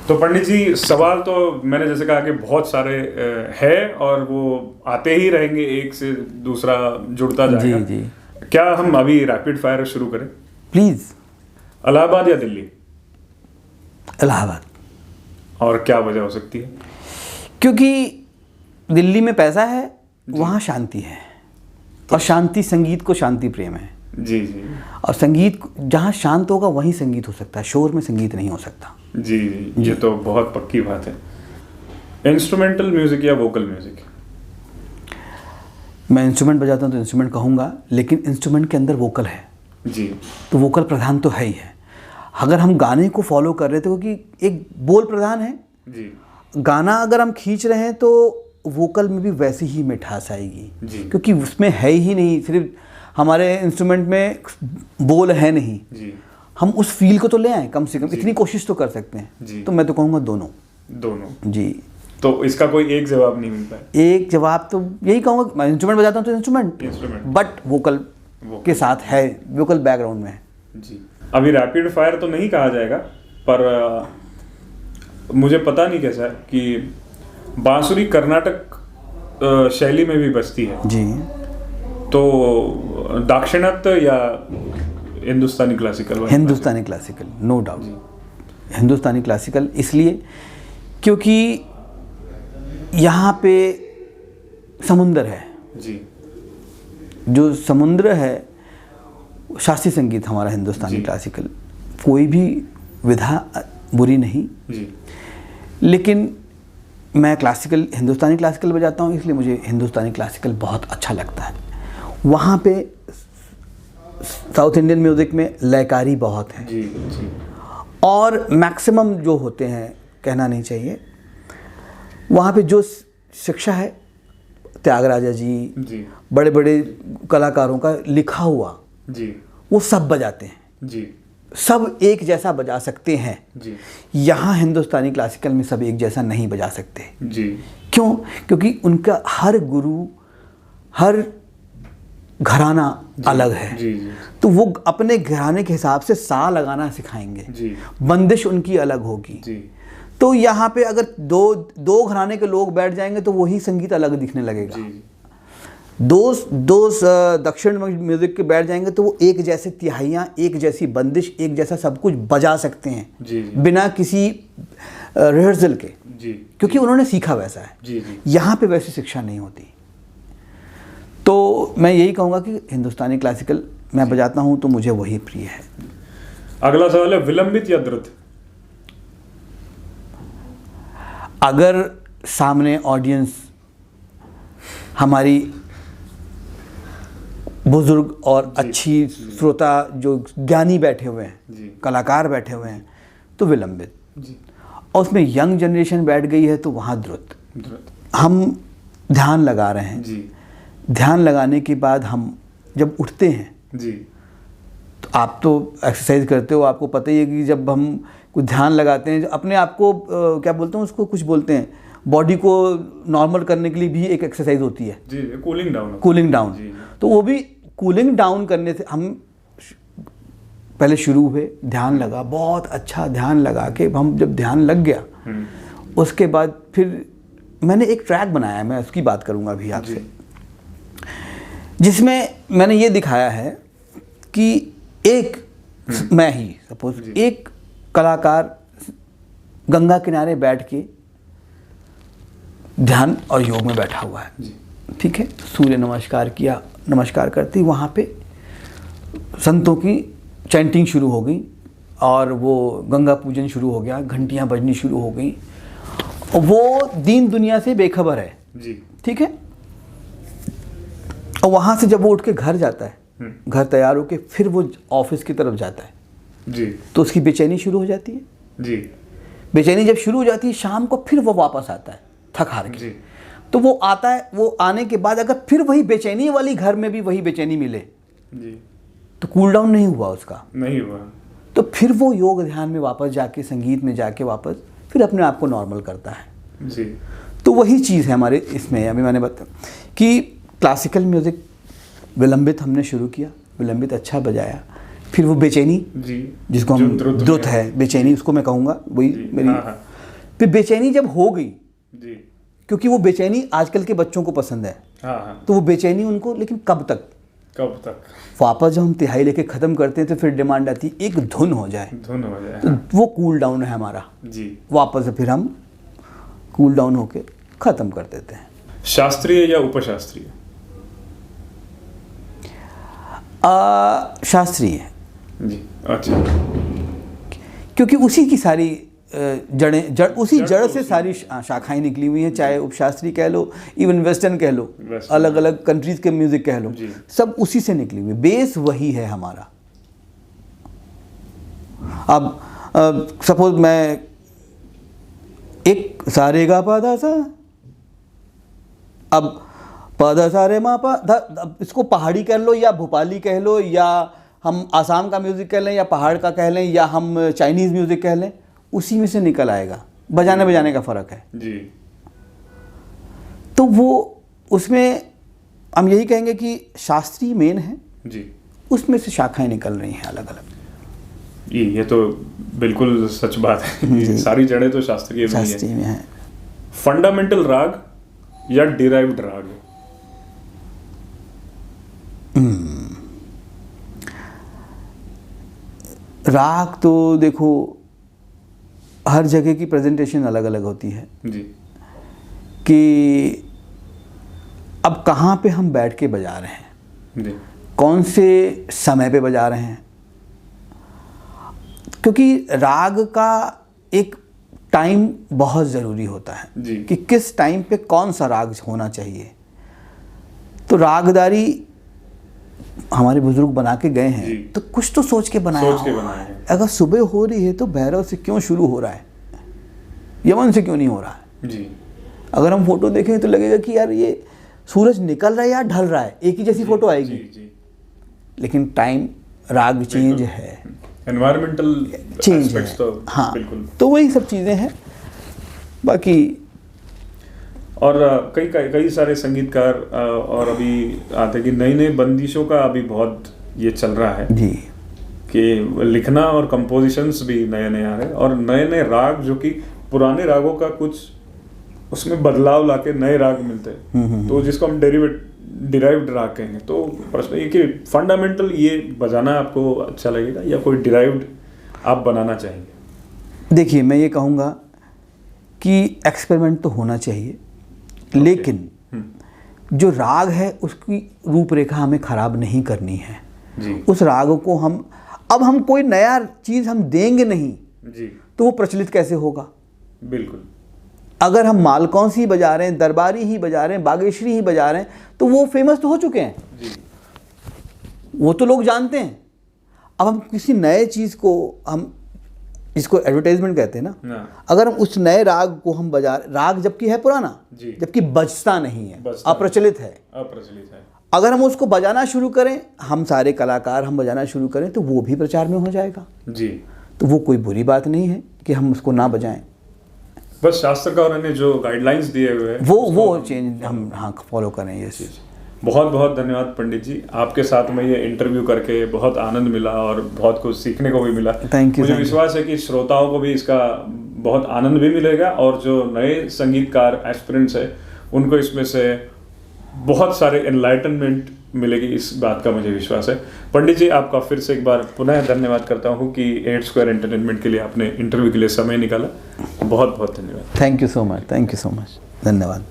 तो पंडित जी, सवाल तो मैंने जैसे कहा कि बहुत सारे है और वो आते ही रहेंगे, एक से दूसरा जुड़ता जाएगा। जी। क्या हम अभी रैपिड फायर शुरू करें? प्लीज़। इलाहाबाद या दिल्ली? इलाहाबाद। और क्या वजह हो सकती है? क्योंकि दिल्ली में पैसा है, वहाँ शांति है, और शांति, संगीत को शांति प्रेम है। जी जी। और संगीत जहाँ शांत होगा वहीं संगीत हो सकता है, शोर में संगीत नहीं हो सकता। जी जी, ये तो बहुत पक्की बात है। इंस्ट्रूमेंटल म्यूजिक या वोकल म्यूजिक? मैं इंस्ट्रूमेंट बजाता हूँ तो इंस्ट्रूमेंट कहूँगा, लेकिन इंस्ट्रूमेंट के अंदर वोकल है जी, तो वोकल प्रधान तो है ही है। अगर हम गाने को फॉलो कर रहे थे, क्योंकि एक बोल प्रधान है जी, गाना, अगर हम खींच रहे हैं तो वोकल में भी वैसी ही मिठास आएगी जी, क्योंकि उसमें है ही नहीं, सिर्फ हमारे इंस्ट्रूमेंट में बोल है नहीं जी, हम उस फील को तो ले आए, कम से कम इतनी कोशिश तो कर सकते हैं जी। तो मैं तो कहूँगा दोनों। दोनों जी। तो इसका कोई एक जवाब नहीं मिल पाया? एक जवाब तो यही कहूँगा, मैं इंस्ट्रूमेंट बजाता हूँ तो इंस्ट्रूमेंट, बट वोकल के साथ है, वोकल बैकग्राउंड में है। जी। अभी रैपिड फायर तो नहीं कहा जाएगा, पर मुझे पता नहीं कैसा है कि बांसुरी कर्नाटक शैली में भी बजती है जी। तो दाक्षिणात्य या हिंदुस्तानी क्लासिकल? हिंदुस्तानी क्लासिकल, नो डाउट। हिंदुस्तानी क्लासिकल इसलिए क्योंकि यहाँ पे समुंदर है जी, जो समुद्र है। शास्त्रीय संगीत हमारा हिंदुस्तानी क्लासिकल, कोई भी विधा बुरी नहीं जी, लेकिन मैं क्लासिकल, हिंदुस्तानी क्लासिकल बजाता हूँ, इसलिए मुझे हिंदुस्तानी क्लासिकल बहुत अच्छा लगता है। वहाँ पे साउथ इंडियन म्यूज़िक में लयकारी बहुत है जी, जी, और मैक्सिमम जो होते हैं, कहना नहीं चाहिए, वहाँ पे जो शिक्षा है त्यागराजा जी, जी, बड़े बड़े कलाकारों का लिखा हुआ, जी, वो सब बजाते हैं, जी, सब एक जैसा बजा सकते हैं। जी, यहाँ हिंदुस्तानी क्लासिकल में सब एक जैसा नहीं बजा सकते। जी, क्यों? क्योंकि उनका हर गुरु, हर घराना अलग है। जी, जी, तो वो अपने घराने के हिसाब से सा लगाना सिखाएंगे, जी, बंदिश उनकी अलग होगी। जी, तो यहाँ पे अगर दो घराने के लोग बैठ जाएंगे तो वही संगीत अलग दिखने लगेगा। जी, दो दक्षिण म्यूजिक के बैठ जाएंगे तो वो एक जैसे तिहाइयाँ, एक जैसी बंदिश, एक जैसा सब कुछ बजा सकते हैं जी, बिना किसी रिहर्सल के, जी, क्योंकि उन्होंने सीखा वैसा है। जी, जी, यहाँ पे वैसी शिक्षा नहीं होती। तो मैं यही कहूँगा कि हिंदुस्तानी क्लासिकल मैं बजाता हूँ तो मुझे वही प्रिय है। अगला सवाल है, विलंबित या द्रुत? अगर सामने ऑडियंस हमारी बुजुर्ग और अच्छी श्रोता, जो ज्ञानी बैठे हुए हैं, जी, कलाकार बैठे हुए हैं, तो विलंबित। जी, और उसमें यंग जनरेशन बैठ गई है तो वहाँ द्रुत। द्रुत। हम ध्यान लगा रहे हैं, जी, ध्यान लगाने के बाद हम जब उठते हैं, जी, तो आप तो एक्सरसाइज करते हो, आपको पता ही है कि जब हम कुछ ध्यान लगाते हैं, अपने आप को क्या बोलते हैं उसको, कुछ बोलते हैं, बॉडी को नॉर्मल करने के लिए भी एक एक्सरसाइज होती है, जी, कूलिंग डाउन। Cooling down. जी, तो वो भी कूलिंग डाउन करने से हम पहले शुरू हुए, ध्यान लगा, बहुत अच्छा ध्यान लगा के हम जब ध्यान लग गया, उसके बाद फिर मैंने एक ट्रैक बनाया है, मैं उसकी बात करूंगा अभी आपसे, जिसमें मैंने ये दिखाया है कि एक मैं ही सपोज एक कलाकार गंगा किनारे बैठ के ध्यान और योग में बैठा हुआ है, ठीक है, सूर्य नमस्कार किया, नमस्कार करते ही वहाँ पे संतों की चैंटिंग शुरू हो गई और वो गंगा पूजन शुरू हो गया, घंटियाँ बजनी शुरू हो गई, और वो दीन दुनिया से बेखबर है, ठीक है। और वहाँ से जब वो उठ के घर जाता है, घर तैयार होके फिर वो ऑफिस की तरफ जाता है, जी, तो उसकी बेचैनी शुरू हो जाती है। जी, बेचैनी जब शुरू हो जाती है, शाम को फिर वो वापस आता है थक हार के, तो वो आता है, वो आने के बाद अगर फिर वही बेचैनी वाली घर में भी वही बेचैनी मिले, जी, तो कूल डाउन नहीं हुआ उसका, नहीं हुआ, तो फिर वो योग ध्यान में वापस जाके, संगीत में जाके वापस फिर अपने आप को नॉर्मल करता है। जी, तो वही चीज़ है हमारे इसमें। अभी मैंने बताया कि क्लासिकल म्यूज़िक विलंबित हमने शुरू किया, विलंबित अच्छा बजाया, फिर वो बेचैनी, जी, जिसको हम द्रुत है, बेचैनी उसको मैं कहूँगा, वही मेरी फिर बेचैनी जब हो गई, जी, क्योंकि वो बेचैनी आजकल के बच्चों को पसंद है, हाँ हाँ, तो वो बेचैनी उनको, लेकिन कब तक वापस जब हम तिहाई लेके ख़त्म करते हैं तो फिर डिमांड आती है एक धुन हो जाए, तो वो कूल डाउन है हमारा जी। वापस फिर हम कूल डाउन होके ख़त्म कर देते हैं। शास्त्रीय या उपशास्त्रीय? शास्त्रीय जी, अच्छा, क्योंकि उसी की सारी उसी जड़ से सारी शाखाएं निकली हुई हैं, चाहे उपशास्त्रीय कह लो, इवन वेस्टर्न कह लो, अलग अलग कंट्रीज के म्यूजिक कह लो, सब उसी से निकली हुई, बेस वही है हमारा। अब सपोज मैं एक सारे गा पा धा सा, अब पा सा रे मा पा धा, इसको पहाड़ी कह लो या भोपाली कह लो या हम आसाम का म्यूजिक कह लें या पहाड़ का कह लें या हम चाइनीज़ म्यूजिक कह लें, उसी में से निकल आएगा, बजाने बजाने का फ़र्क है जी। तो वो उसमें हम यही कहेंगे कि शास्त्रीय मेन है जी, उसमें से शाखाएं निकल रही हैं अलग अलग। ये तो बिल्कुल सच बात है, सारी जड़ें तो शास्त्रीय में है। फंडामेंटल राग या डिराइव्ड राग? राग तो देखो हर जगह की प्रेजेंटेशन अलग अलग होती है जी, कि अब कहाँ पे हम बैठ के बजा रहे हैं जी, कौन से समय पे बजा रहे हैं, क्योंकि राग का एक टाइम बहुत ज़रूरी होता है जी, कि किस टाइम पे कौन सा राग होना चाहिए। तो रागदारी हमारे बुजुर्ग बना के गए हैं तो कुछ तो सोच के बनाया है। अगर सुबह हो रही है तो भैरव से क्यों शुरू हो रहा है, यमन से क्यों नहीं हो रहा है जी। अगर हम फोटो देखें तो लगेगा कि यार ये सूरज निकल रहा है या ढल रहा है, एक ही जैसी फोटो आएगी जी। लेकिन टाइम राग चेंज है, एनवायरमेंटल चेंज है, तो हाँ बिल्कुल। तो वही सब चीज़ें हैं। बाकी और कई सारे संगीतकार और अभी आते कि नई नई बंदिशों का अभी बहुत ये चल रहा है जी कि लिखना और कंपोजिशंस भी नए नए आ रहे हैं और नए नए राग जो कि पुराने रागों का कुछ उसमें बदलाव लाके नए राग मिलते हैं, तो जिसको हम डिराइव्ड राग कहेंगे। तो प्रश्न ये कि फंडामेंटल ये बजाना आपको अच्छा लगेगा या कोई डिराइव्ड आप बनाना चाहेंगे? देखिए मैं ये कहूँगा कि एक्सपेरिमेंट तो होना चाहिए, लेकिन जो राग है उसकी रूपरेखा हमें ख़राब नहीं करनी है जी। उस राग को हम कोई नया चीज़ हम देंगे नहीं जी, तो वो प्रचलित कैसे होगा। बिल्कुल। अगर हम मालकौंस ही बजा रहे हैं, दरबारी ही बजा रहे हैं, बागेश्वरी ही बजा रहे हैं तो वो फेमस तो हो चुके हैं जी। वो तो लोग जानते हैं। अब हम किसी नए चीज़ को हम जिसको एडवर्टाइजमेंट कहते हैं ना, अगर हम उस नए राग को हम बजा, राग जबकि है पुराना जबकि बजता नहीं है, अप्रचलित है, अगर हम उसको बजाना शुरू करें, हम सारे कलाकार हम बजाना शुरू करें तो वो भी प्रचार में हो जाएगा जी। तो वो कोई बुरी बात नहीं है कि हम उसको ना बजाएं, बस शास्त्रकारों ने जो गाइडलाइंस दिए हुए हैं वो चेंज हम फॉलो करें। ये चीज़ बहुत बहुत धन्यवाद पंडित जी, आपके साथ में ये इंटरव्यू करके बहुत आनंद मिला और बहुत कुछ सीखने को भी मिला। Thank you. मुझे विश्वास है कि श्रोताओं को भी इसका बहुत आनंद भी मिलेगा और जो नए संगीतकार एस्पिरेंट्स है उनको इसमें से बहुत सारे एनलाइटनमेंट मिलेगी, इस बात का मुझे विश्वास है। पंडित जी आपका फिर से एक बार पुनः धन्यवाद करता हूँ कि 8 स्क्वायर एंटरटेनमेंट के लिए आपने इंटरव्यू के लिए समय निकाला। बहुत बहुत धन्यवाद। Thank you so much, thank you so much, धन्यवाद।